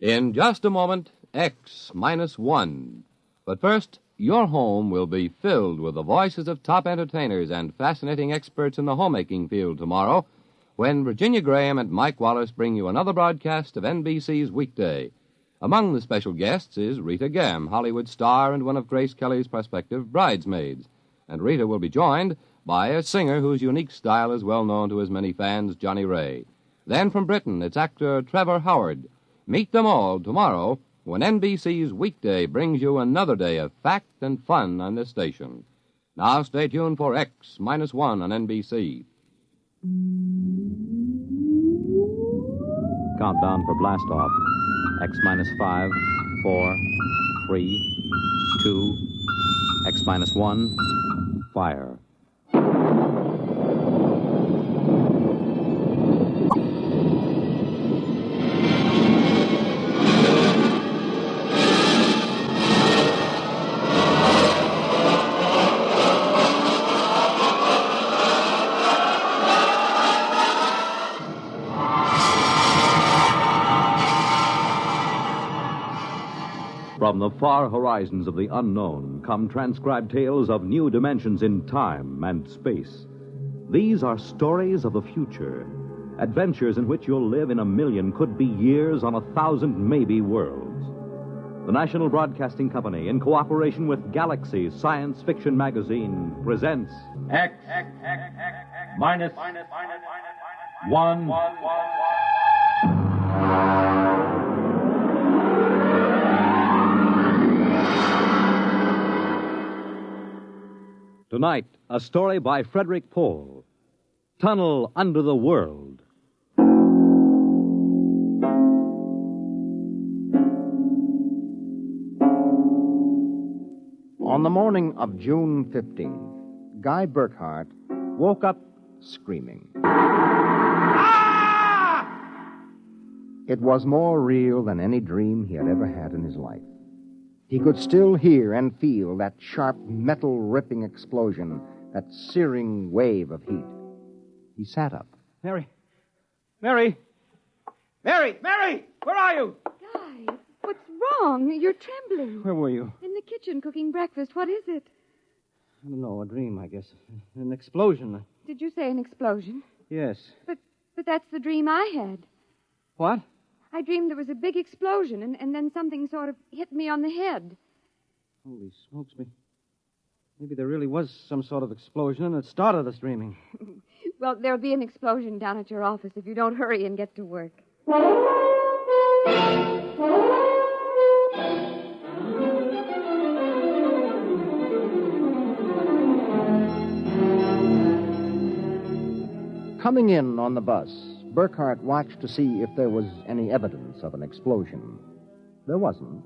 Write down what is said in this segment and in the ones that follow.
In just a moment, X minus 1. But first, your home will be filled with the voices of top entertainers and fascinating experts in the homemaking field tomorrow when Virginia Graham and Mike Wallace bring you another broadcast of NBC's Weekday. Among the special guests is Rita Gam, Hollywood star and one of Grace Kelly's prospective bridesmaids. And Rita will be joined by a singer whose unique style is well known to his many fans, Johnny Ray. Then from Britain, it's actor Trevor Howard. Meet them all tomorrow when NBC's Weekday brings you another day of fact and fun on this station. Now stay tuned for X minus 1 on NBC. Countdown for blast off. X minus 5, 4, 3, 2, X minus 1, fire. From the far horizons of the unknown come transcribed tales of new dimensions in time and space. These are stories of the future, adventures in which you'll live in a million, could be years, on 1,000 maybe worlds. The National Broadcasting Company, in cooperation with Galaxy Science Fiction Magazine, presents X minus 1. Tonight, a story by Frederick Pohl, Tunnel Under the World. On the morning of June 15th, Guy Burkhart woke up screaming. It was more real than any dream he had ever had in his life. He could still hear and feel that sharp, metal-ripping explosion, that searing wave of heat. He sat up. Mary, where are you? Guy, what's wrong? You're trembling. Where were you? In the kitchen cooking breakfast. What is it? I don't know, a dream, I guess. An explosion. Did you say an explosion? Yes. But that's the dream I had. What? I dreamed there was a big explosion, and then something sort of hit me on the head. Holy smokes me. Maybe there really was some sort of explosion, and it started us dreaming. Well, there'll be an explosion down at your office if you don't hurry and get to work. Coming in on the bus, Burkhart watched to see if there was any evidence of an explosion. There wasn't.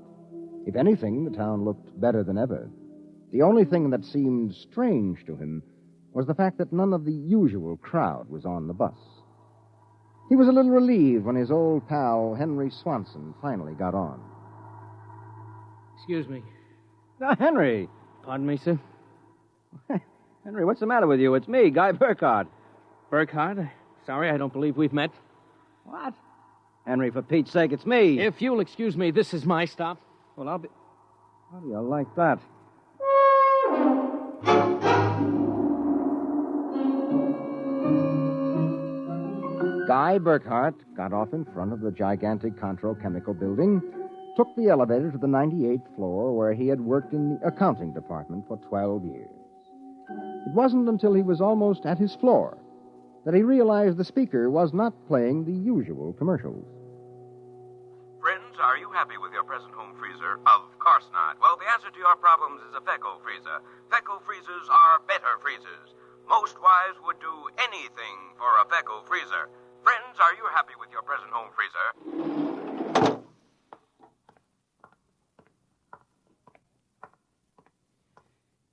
If anything, the town looked better than ever. The only thing that seemed strange to him was the fact that none of the usual crowd was on the bus. He was a little relieved when his old pal, Henry Swanson, finally got on. Excuse me. Henry! Pardon me, sir? Henry, what's the matter with you? It's me, Guy Burkhart. Burkhart? Sorry, I don't believe we've met. What? Henry, for Pete's sake, it's me. If you'll excuse me, this is my stop. Well, I'll be... How do you like that? Guy Burkhart got off in front of the gigantic Contro Chemical Building, took the elevator to the 98th floor where he had worked in the accounting department for 12 years. It wasn't until he was almost at his floor that he realized the speaker was not playing the usual commercials. Friends, are you happy with your present home freezer? Of course not. Well, the answer to your problems is a Fecco freezer. Fecco freezers are better freezers. Most wives would do anything for a Fecco freezer. Friends, are you happy with your present home freezer?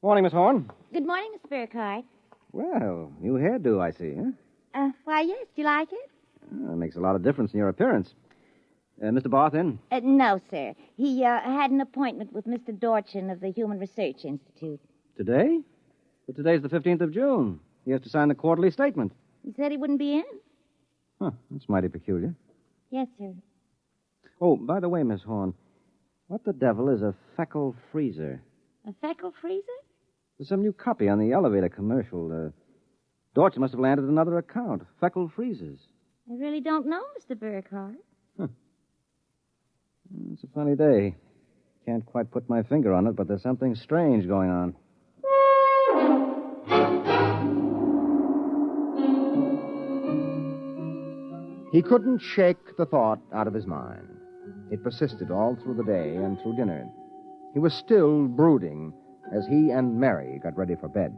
Morning, Miss Horn. Good morning, Mr. Burkhart. Well, new hairdo, I see, huh? Why, yes. Do you like it? That makes a lot of difference in your appearance. Mr. Barth in? No, sir. He had an appointment with Mr. Dorchin of the Human Research Institute. Today? But today's the 15th of June. He has to sign the quarterly statement. He said he wouldn't be in. Huh, that's mighty peculiar. Yes, sir. Oh, by the way, Miss Horn, what the devil is a Feckle freezer? A Feckle freezer? There's some new copy on the elevator commercial. Dorch must have landed another account. Feckle freezers. I really don't know, Mr. Burkhardt. It's a funny day. Can't quite put my finger on it, but there's something strange going on. He couldn't shake the thought out of his mind. It persisted all through the day and through dinner. He was still brooding as he and Mary got ready for bed.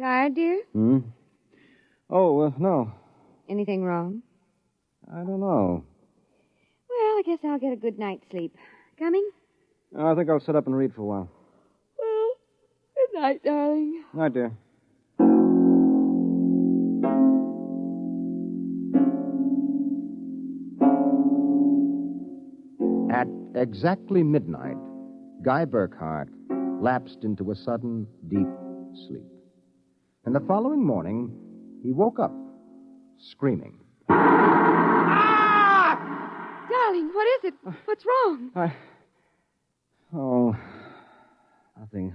Tired, dear? Oh, no. Anything wrong? I don't know. Well, I guess I'll get a good night's sleep. Coming? I think I'll sit up and read for a while. Well, good night, darling. Night, dear. At exactly midnight, Guy Burkhardt lapsed into a sudden, deep sleep. And the following morning, he woke up, screaming. Darling, what is it? What's wrong? Oh, nothing.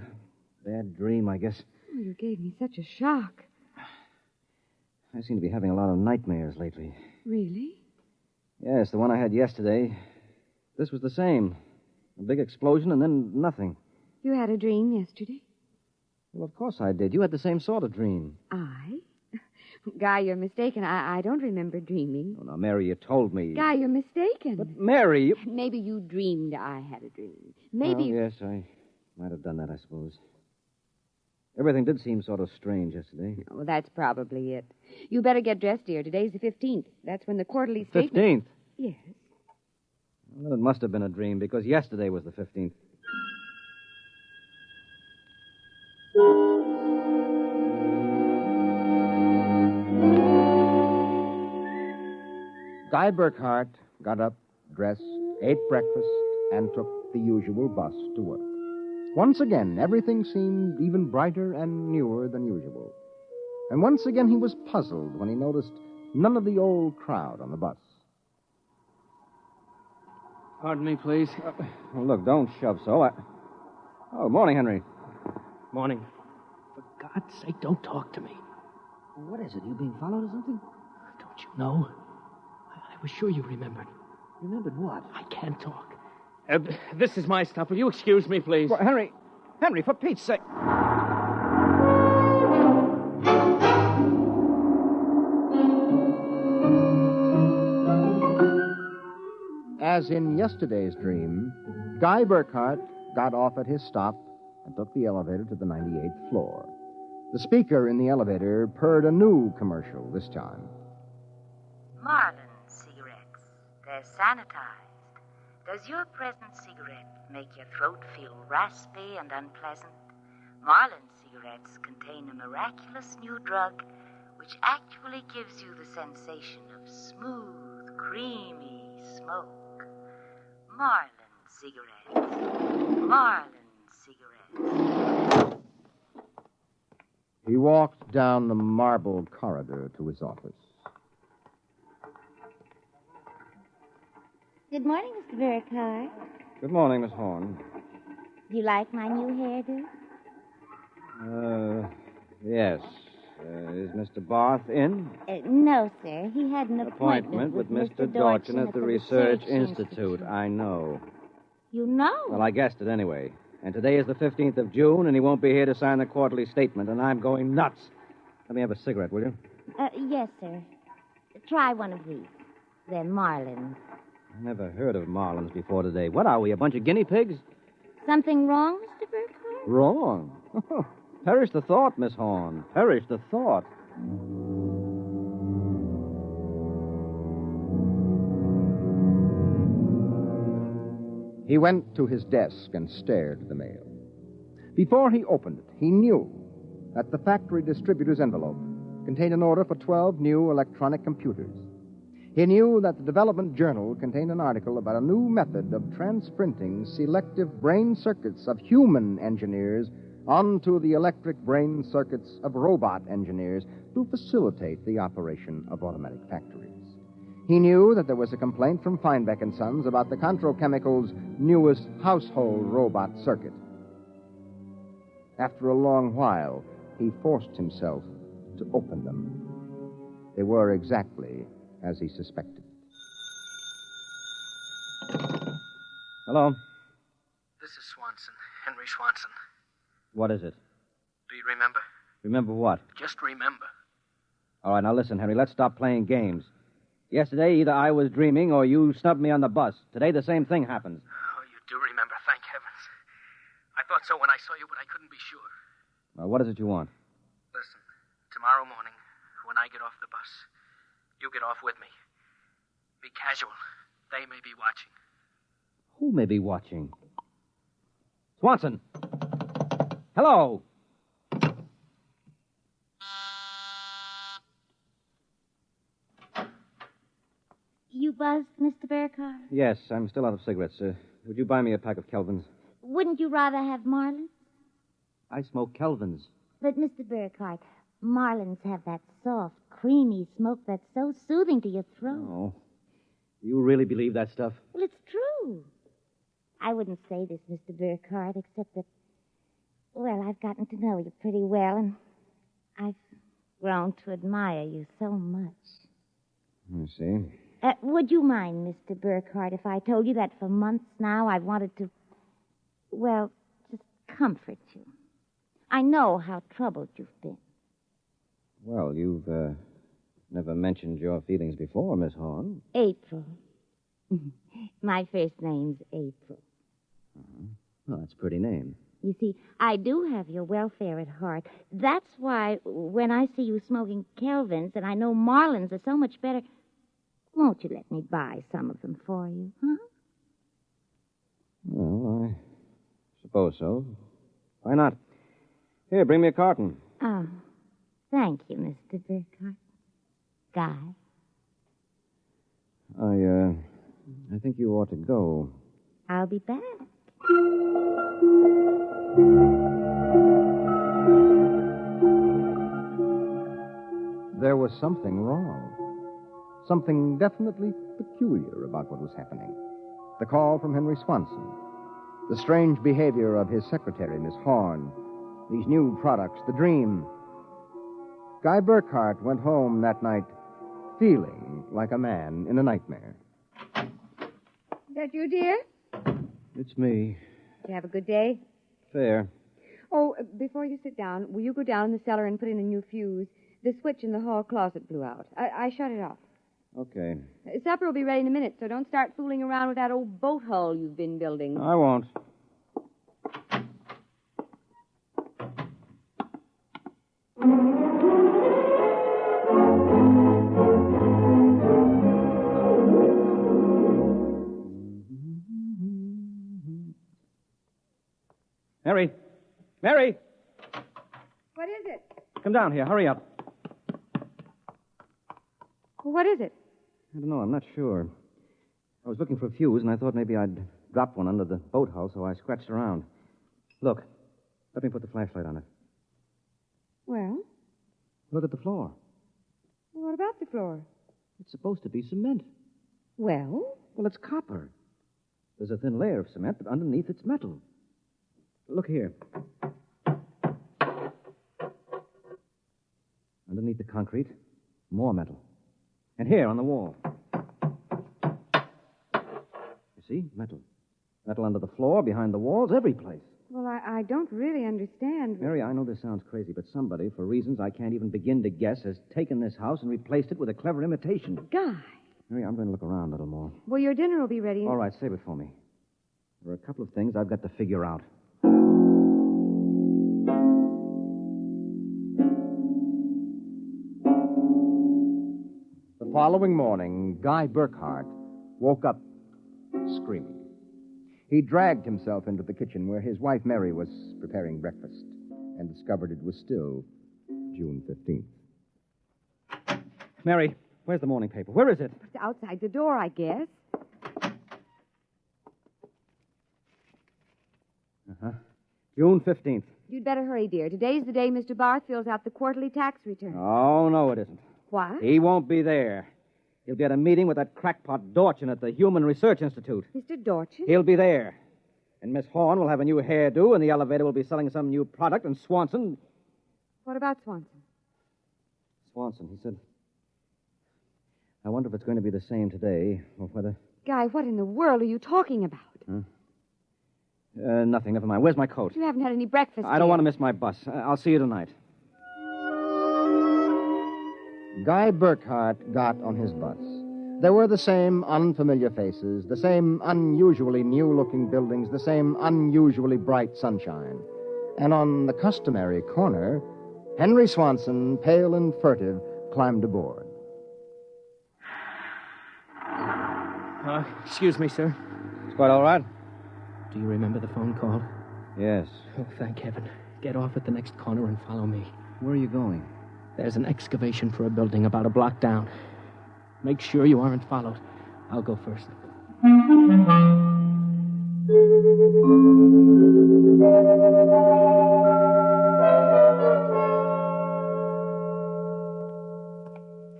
Bad dream, I guess. Oh, you gave me such a shock. I seem to be having a lot of nightmares lately. Really? Yes, the one I had yesterday. This was the same. A big explosion and then nothing. You had a dream yesterday? Well, of course I did. You had the same sort of dream. I? Guy, you're mistaken. I don't remember dreaming. Oh, now, Mary, you told me. Guy, you're mistaken. But, Mary, you... Maybe you dreamed I had a dream. Maybe... Yes, I might have done that, I suppose. Everything did seem sort of strange yesterday. Oh, that's probably it. You better get dressed, dear. Today's the 15th. That's when the quarterly statement... 15th? Yes. Well, it must have been a dream, because yesterday was the 15th. Guy Burkhardt got up, dressed, ate breakfast, and took the usual bus to work. Once again, everything seemed even brighter and newer than usual. And once again, he was puzzled when he noticed none of the old crowd on the bus. Pardon me, please. Well, look, don't shove so. Oh, morning, Henry. Morning. For God's sake, don't talk to me. What is it? You being followed or something? Don't you know? I was sure you remembered. Remembered what? I can't talk. This is my stuff. Will you excuse me, please? Well, Henry, for Pete's sake. As in yesterday's dream, Guy Burkhardt got off at his stop and took the elevator to the 98th floor. The speaker in the elevator purred a new commercial this time. Marlin cigarettes. They're sanitized. Does your present cigarette make your throat feel raspy and unpleasant? Marlin cigarettes contain a miraculous new drug which actually gives you the sensation of smooth, creamy smoke. Marlin cigarettes. Marlin cigarettes. He walked down the marble corridor to his office. Good morning, Mr. Burkhardt. Good morning, Miss Horn. Do you like my new hairdo? Yes. Is Mr. Barth in? No, sir. He had an Appointment with Mr. Dorchin at the Research Institute. I know. You know? Well, I guessed it anyway. And today is the 15th of June, and he won't be here to sign the quarterly statement, and I'm going nuts. Let me have a cigarette, will you? Yes, sir. Try one of these. They're Marlins. I never heard of Marlins before today. What are we, a bunch of guinea pigs? Something wrong, Mr. Burkhardt? Wrong? Perish the thought, Miss Horn. Perish the thought. He went to his desk and stared at the mail. Before he opened it, he knew that the factory distributor's envelope contained an order for 12 new electronic computers. He knew that the Development Journal contained an article about a new method of transprinting selective brain circuits of human engineers onto the electric brain circuits of robot engineers to facilitate the operation of automatic factories. He knew that there was a complaint from Feinbeck & Sons about the Contro Chemicals' newest household robot circuit. After a long while, he forced himself to open them. They were exactly as he suspected. Hello. This is Swanson, Henry Swanson. What is it? Do you remember? Remember what? Just remember. All right, now listen, Henry, let's stop playing games. Yesterday, either I was dreaming or you snubbed me on the bus. Today, the same thing happens. Oh, you do remember, thank heavens. I thought so when I saw you, but I couldn't be sure. Well, what is it you want? Listen, tomorrow morning, when I get off the bus, you get off with me. Be casual. They may be watching. Who may be watching? Swanson! Hello! You buzzed, Mr. Burkhardt? Yes, I'm still out of cigarettes. Would you buy me a pack of Kelvins? Wouldn't you rather have Marlins? I smoke Kelvins. But, Mr. Burkhardt, Marlins have that soft, creamy smoke that's so soothing to your throat. Oh. You really believe that stuff? Well, it's true. I wouldn't say this, Mr. Burkhardt, except that, well, I've gotten to know you pretty well, and I've grown to admire you so much. I see. Would you mind, Mr. Burkhardt, if I told you that for months now I've wanted to, well, just comfort you? I know how troubled you've been. Well, you've never mentioned your feelings before, Miss Horn. April. My first name's April. Uh-huh. Well, that's a pretty name. You see, I do have your welfare at heart. That's why when I see you smoking Kelvins and I know Marlins are so much better, won't you let me buy some of them for you, huh? Well, I suppose so. Why not? Here, bring me a carton. Oh, thank you, Mr. Burkhardt. Guy. I think you ought to go. I'll be back. There was something wrong. Something definitely peculiar about what was happening. The call from Henry Swanson. The strange behavior of his secretary, Miss Horn. These new products, the dream. Guy Burkhardt went home that night feeling like a man in a nightmare. Is that you, dear? It's me. Did you have a good day? Fair. Oh, before you sit down, will you go down in the cellar and put in a new fuse? The switch in the hall closet blew out. I shut it off. Okay. Supper will be ready in a minute, so don't start fooling around with that old boat hull you've been building. I won't. Mary! Mary! What is it? Come down here. Hurry up. Well, what is it? I don't know. I'm not sure. I was looking for a fuse, and I thought maybe I'd dropped one under the boat hull, so I scratched around. Look. Let me put the flashlight on it. Well? Look at the floor. What about the floor? It's supposed to be cement. Well? Well, it's copper. There's a thin layer of cement, but underneath it's metal. Look here. Underneath the concrete, more metal. And here on the wall. You see? Metal. Metal under the floor, behind the walls, every place. Well, I don't really understand. Mary, I know this sounds crazy, but somebody, for reasons I can't even begin to guess, has taken this house and replaced it with a clever imitation. Guy. Mary, I'm going to look around a little more. Well, your dinner will be ready. All right, save it for me. There are a couple of things I've got to figure out. The following morning, Guy Burkhardt woke up screaming. He dragged himself into the kitchen where his wife Mary was preparing breakfast and discovered it was still June 15th. Mary, where's the morning paper? Where is it? It's outside the door, I guess. Uh-huh. June 15th. You'd better hurry, dear. Today's the day Mr. Barth fills out the quarterly tax return. Oh, no, it isn't. What? He won't be there. He'll be at a meeting with that crackpot Dorchin at the Human Research Institute. Mr. Dorchin? He'll be there. And Miss Horn will have a new hairdo, and the elevator will be selling some new product, and Swanson... What about Swanson? Swanson, he said... I wonder if it's going to be the same today, or whether... Guy, what in the world are you talking about? Huh? Nothing. Never mind. Where's my coat? You haven't had any breakfast I don't want to miss my bus. I'll see you tonight. Guy Burkhart got on his bus. There were the same unfamiliar faces, the same unusually new-looking buildings, the same unusually bright sunshine. And on the customary corner, Henry Swanson, pale and furtive, climbed aboard. Excuse me, sir. It's quite all right. Do you remember the phone call? Yes. Oh, thank heaven. Get off at the next corner and follow me. Where are you going? There's an excavation for a building about a block down. Make sure you aren't followed. I'll go first.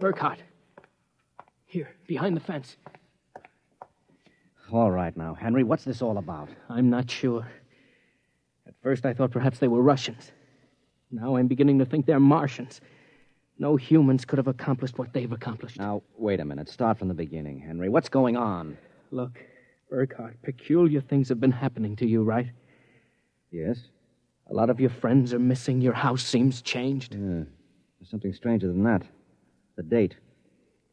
Burkhart. Here, behind the fence. All right now, Henry, what's this all about? I'm not sure. At first I thought perhaps they were Russians. Now I'm beginning to think they're Martians. No humans could have accomplished what they've accomplished. Now, wait a minute. Start from the beginning, Henry. What's going on? Look, Burkhart, peculiar things have been happening to you, right? Yes? A lot of your friends are missing. Your house seems changed. There's something stranger than that. The date.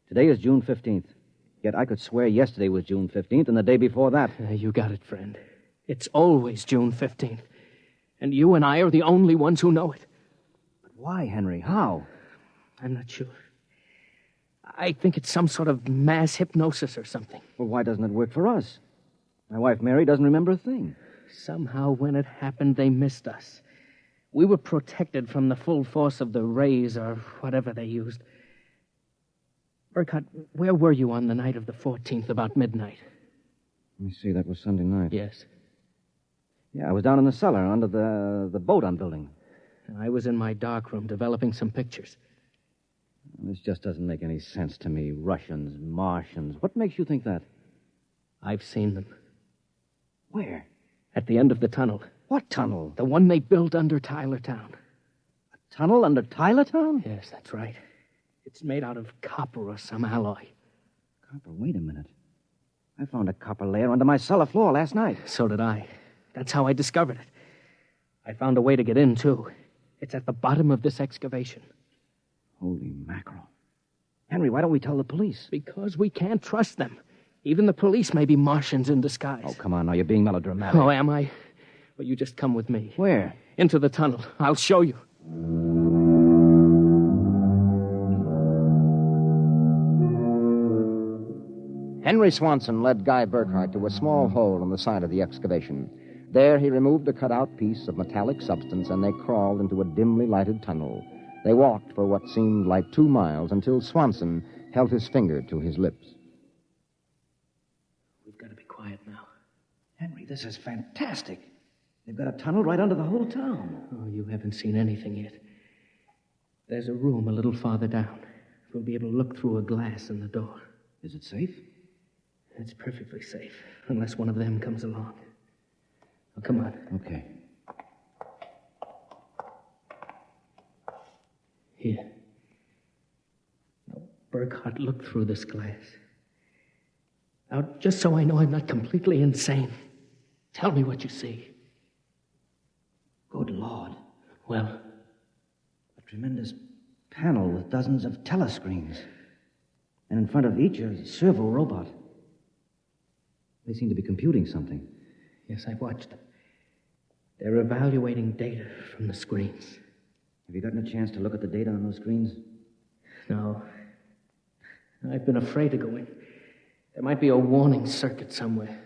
Today is June 15th. Yet I could swear yesterday was June 15th and the day before that. You got it, friend. It's always June 15th. And you and I are the only ones who know it. But why, Henry? How? I'm not sure. I think it's some sort of mass hypnosis or something. Well, why doesn't it work for us? My wife, Mary, doesn't remember a thing. Somehow, when it happened, they missed us. We were protected from the full force of the rays or whatever they used. Burkhart, where were you on the night of the 14th, about midnight? Let me see, that was Sunday night. Yes. Yeah, I was down in the cellar under the boat I'm building. I was in my darkroom developing some pictures. This just doesn't make any sense to me. Russians, Martians. What makes you think that? I've seen them. Where? At the end of the tunnel. What tunnel? The one they built under Tylertown. A tunnel under Tylertown? Yes, that's right. It's made out of copper or some alloy. Copper? Wait a minute. I found a copper layer under my cellar floor last night. So did I. That's how I discovered it. I found a way to get in, too. It's at the bottom of this excavation. Holy mackerel. Henry, why don't we tell the police? Because we can't trust them. Even the police may be Martians in disguise. Oh, come on now. You're being melodramatic. Oh, am I? Well, you just come with me. Where? Into the tunnel. I'll show you. Henry Swanson led Guy Burkhart to a small hole in the side of the excavation. There he removed a cut-out piece of metallic substance, and they crawled into a dimly lighted tunnel. They walked for what seemed like 2 miles until Swanson held his finger to his lips. We've got to be quiet now. Henry, this is fantastic. They've got a tunnel right under the whole town. Oh, you haven't seen anything yet. There's a room a little farther down. We'll be able to look through a glass in the door. Is it safe? It's perfectly safe, unless one of them comes along. Oh, come on. Okay. Here. Now, Burkhart, look through this glass. Now, just so I know I'm not completely insane, tell me what you see. Good Lord. Well? A tremendous panel with dozens of telescreens. And in front of each a servo robot. They seem to be computing something. Yes, I've watched them. They're evaluating data from the screens. Have you gotten a chance to look at the data on those screens? No. I've been afraid to go in. There might be a warning circuit somewhere.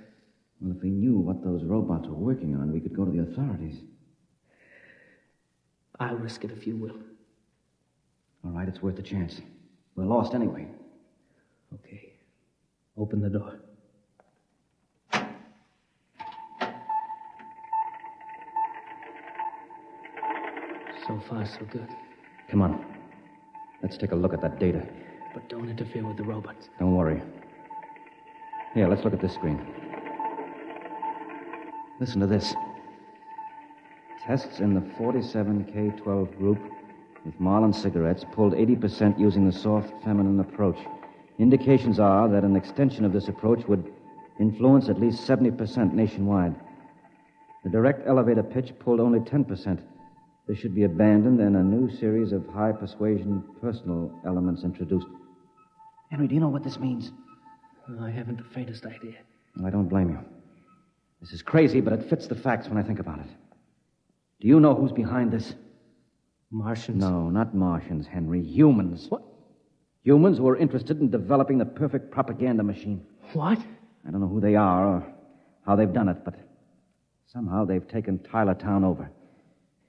Well, if we knew what those robots were working on, we could go to the authorities. I'll risk it if you will. All right, it's worth a chance. We're lost anyway. Okay. Open the door. So far, so good. Come on. Let's take a look at that data. But don't interfere with the robots. Don't worry. Here, let's look at this screen. Listen to this. Tests in the 47K12 group with Marlin cigarettes pulled 80% using the soft feminine approach. Indications are that an extension of this approach would influence at least 70% nationwide. The direct elevator pitch pulled only 10%. This should be abandoned and a new series of high persuasion personal elements introduced. Henry, do you know what this means? I haven't the faintest idea. I don't blame you. This is crazy, but it fits the facts when I think about it. Do you know who's behind this? Martians? No, not Martians, Henry. Humans. What? Humans who are interested in developing the perfect propaganda machine. What? I don't know who they are or how they've done it, but somehow they've taken Tylertown over.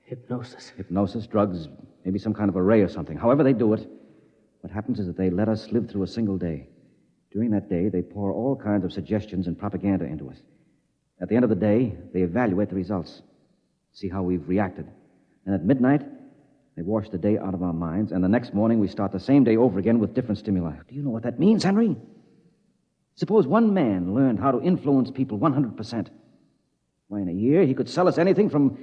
Hypnosis. Hypnosis, drugs, maybe some kind of array or something. However they do it, what happens is that they let us live through a single day. During that day, they pour all kinds of suggestions and propaganda into us. At the end of the day, they evaluate the results, see how we've reacted. And at midnight, they wash the day out of our minds, and the next morning we start the same day over again with different stimuli. Do you know what that means, Henry? Suppose one man learned how to influence people 100%. Why, in a year, he could sell us anything from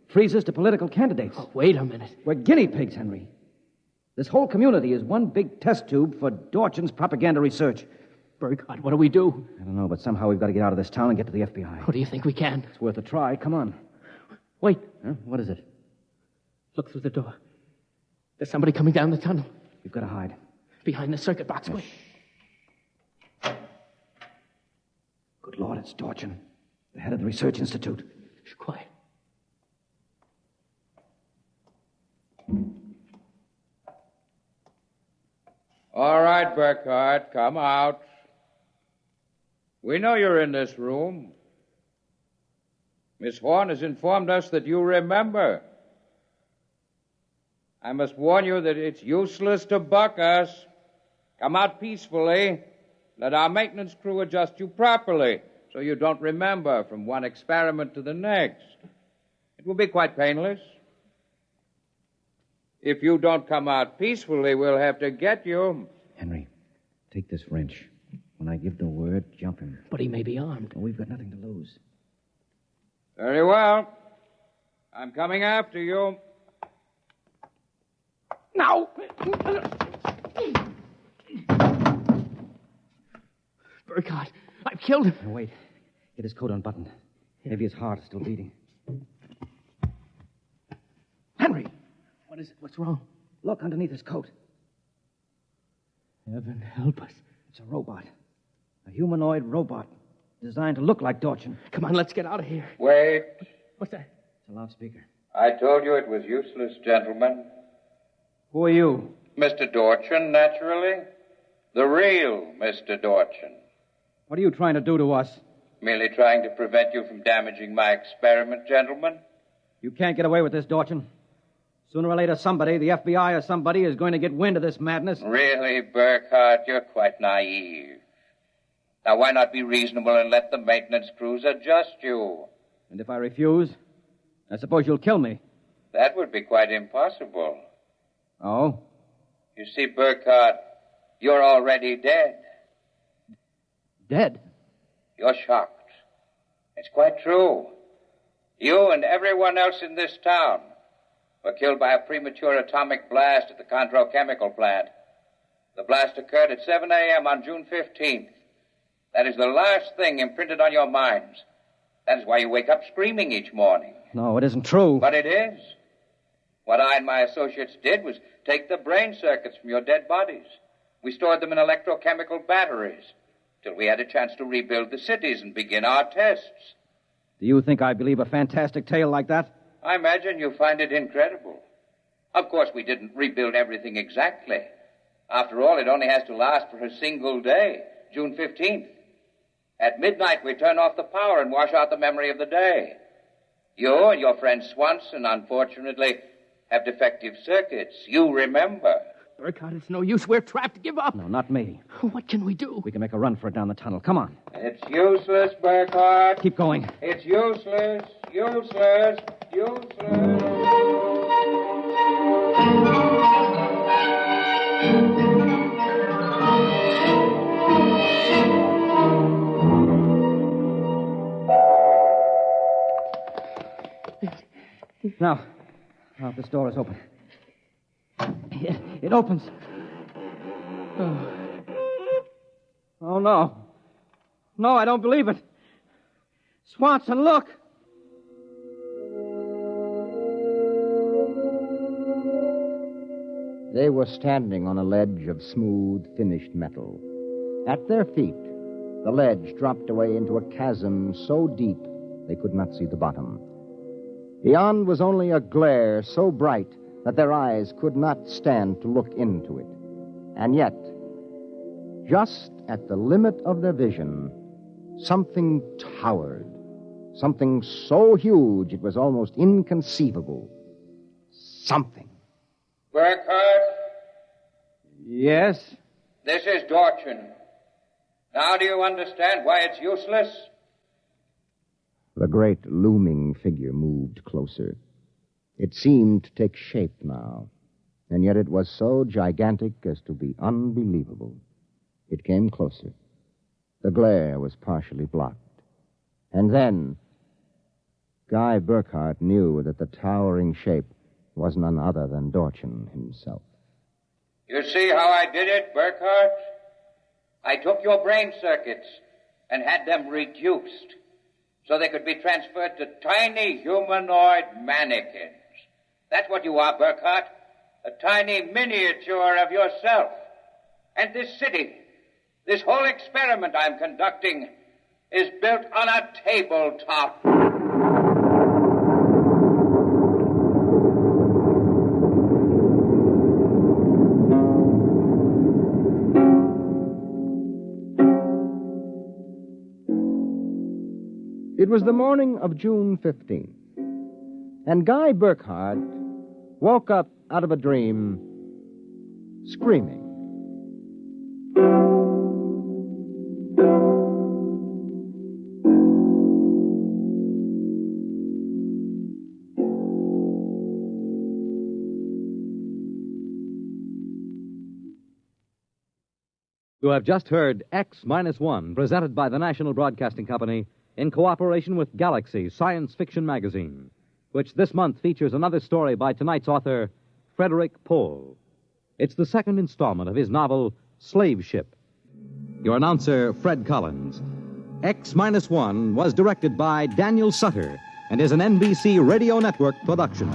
freezers to political candidates. Oh, wait a minute. We're guinea pigs, Henry. This whole community is one big test tube for Dorchin's propaganda research. Burkhardt, what do we do? I don't know, but somehow we've got to get out of this town and get to the FBI. Oh, do you think we can? It's worth a try. Come on. Wait. Huh? What is it? Look through the door. There's somebody coming down the tunnel. We've got to hide. Behind the circuit box. Wait. Good Lord, it's Dorchin, the head of the Research Institute. Shh, quiet. All right, Burkhardt, come out. We know you're in this room. Miss Horn has informed us that you remember. I must warn you that it's useless to buck us. Come out peacefully. Let our maintenance crew adjust you properly so you don't remember from one experiment to the next. It will be quite painless. If you don't come out peacefully, we'll have to get you. Henry, take this wrench. When I give the word, jump him. But he may be armed. Well, we've got nothing to lose. Very well. I'm coming after you. Now! Burkhardt, I've killed him. Now, wait. Get his coat unbuttoned. Maybe his heart is still beating. Henry! What is it? What's wrong? Look underneath his coat. Heaven help us. It's a robot. A humanoid robot designed to look like Dorchin. Come on, let's get out of here. Wait. What's that? It's a loudspeaker. I told you it was useless, gentlemen. Who are you? Mr. Dorchin, naturally. The real Mr. Dorchin. What are you trying to do to us? Merely trying to prevent you from damaging my experiment, gentlemen. You can't get away with this, Dorchin. Sooner or later, somebody, the FBI or somebody, is going to get wind of this madness. Really, Burkhardt, you're quite naive. Now, why not be reasonable and let the maintenance crews adjust you? And if I refuse, I suppose you'll kill me. That would be quite impossible. Oh? You see, Burkhardt, you're already dead. Dead? You're shocked. It's quite true. You and everyone else in this town were killed by a premature atomic blast at the Condro chemical plant. The blast occurred at 7 a.m. on June 15th. That is the last thing imprinted on your minds. That is why you wake up screaming each morning. No, it isn't true. But it is. What I and my associates did was take the brain circuits from your dead bodies. We stored them in electrochemical batteries till we had a chance to rebuild the cities and begin our tests. Do you think I believe a fantastic tale like that? I imagine you find it incredible. Of course, we didn't rebuild everything exactly. After all, it only has to last for a single day, June 15th. At midnight, we turn off the power and wash out the memory of the day. You and your friend Swanson, unfortunately, have defective circuits. You remember. Burkhardt, it's no use. We're trapped. Give up. No, not me. What can we do? We can make a run for it down the tunnel. Come on. It's useless, Burkhardt. Keep going. It's useless, useless, useless. Now, this door is open. It opens. Oh, no. No, I don't believe it. Swanson, look. They were standing on a ledge of smooth, finished metal. At their feet, the ledge dropped away into a chasm so deep they could not see the bottom. Beyond was only a glare so bright that their eyes could not stand to look into it. And yet, just at the limit of their vision, something towered. Something so huge it was almost inconceivable. Something. Burkhardt? Yes? This is Dorchin. Now do you understand why it's useless? The great looming figure moved closer. It seemed to take shape now, and yet it was so gigantic as to be unbelievable. It came closer. The glare was partially blocked. And then, Guy Burkhardt knew that the towering shape was none other than Dorchin himself. You see how I did it, Burkhardt? I took your brain circuits and had them reduced so they could be transferred to tiny humanoid mannequins. That's what you are, Burkhardt. A tiny miniature of yourself. And this city, this whole experiment I'm conducting, is built on a tabletop. It was the morning of June 15th, and Guy Burkhardt woke up out of a dream screaming. You have just heard X-1, presented by the National Broadcasting Company in cooperation with Galaxy Science Fiction Magazine, which this month features another story by tonight's author, Frederick Pohl. It's the second installment of his novel, Slave Ship. Your announcer, Fred Collins. X-1 was directed by Daniel Sutter and is an NBC Radio Network production.